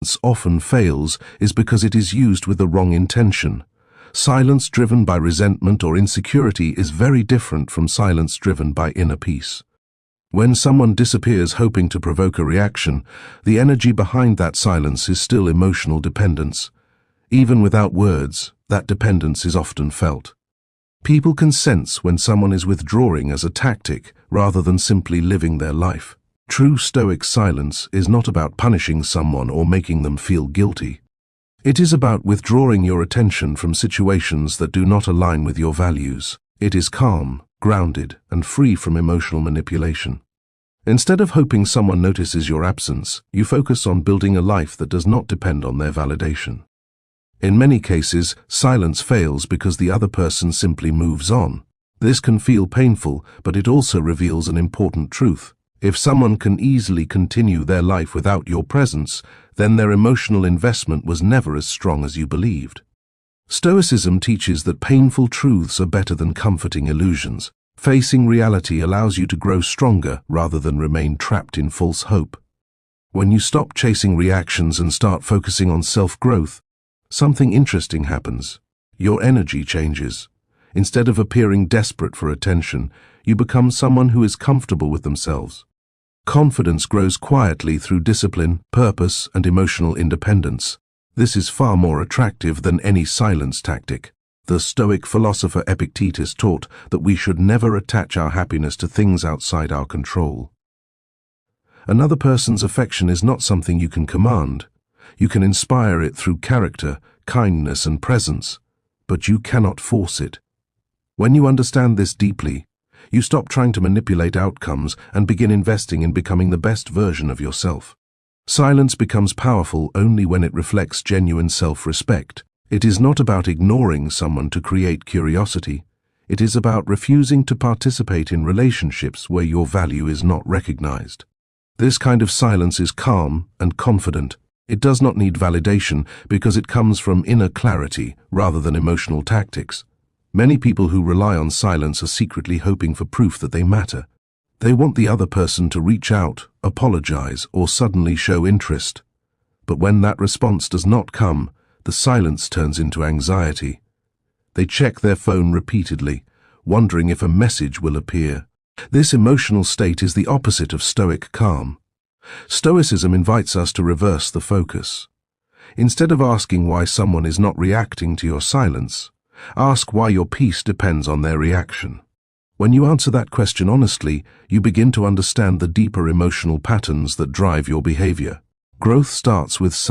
silence often fails is because it is used with the wrong intention. Silence driven by resentment or insecurity is very different from silence driven by inner peace. When someone disappears hoping to provoke a reaction, the energy behind that silence is still emotional dependence. Even without words, that dependence is often felt. People can sense when someone is withdrawing as a tactic rather than simply living their life. True Stoic silence is not about punishing someone or making them feel guilty. It is about withdrawing your attention from situations that do not align with your values. It is calm, grounded, and free from emotional manipulation. Instead of hoping someone notices your absence, you focus on building a life that does not depend on their validation. In many cases, silence fails because the other person simply moves on. This can feel painful, but it also reveals an important truth. If someone can easily continue their life without your presence, then their emotional investment was never as strong as you believed. Stoicism teaches that painful truths are better than comforting illusions. Facing reality allows you to grow stronger rather than remain trapped in false hope. When you stop chasing reactions and start focusing on self-growth, something interesting happens. Your energy changes. Instead of appearing desperate for attention, you become someone who is comfortable with themselves. Confidence grows quietly through discipline, purpose, and emotional independence. This is far more attractive than any silence tactic. The Stoic philosopher Epictetus taught that we should never attach our happiness to things outside our control. Another person's affection is not something you can command. You can inspire it through character, kindness, and presence, but you cannot force it. When you understand this deeply, you stop trying to manipulate outcomes and begin investing in becoming the best version of yourself. Silence becomes powerful only when it reflects genuine self-respect. It is not about ignoring someone to create curiosity. It is about refusing to participate in relationships where your value is not recognized. This kind of silence is calm and confident. It does not need validation because it comes from inner clarity rather than emotional tactics. Many people who rely on silence are secretly hoping for proof that they matter. They want the other person to reach out, apologize, or suddenly show interest. But when that response does not come, the silence turns into anxiety. They check their phone repeatedly, wondering if a message will appear. This emotional state is the opposite of Stoic calm. Stoicism invites us to reverse the focus. Instead of asking why someone is not reacting to your silence, ask why your peace depends on their reaction. When you answer that question honestly, you begin to understand the deeper emotional patterns that drive your behavior. Growth starts with self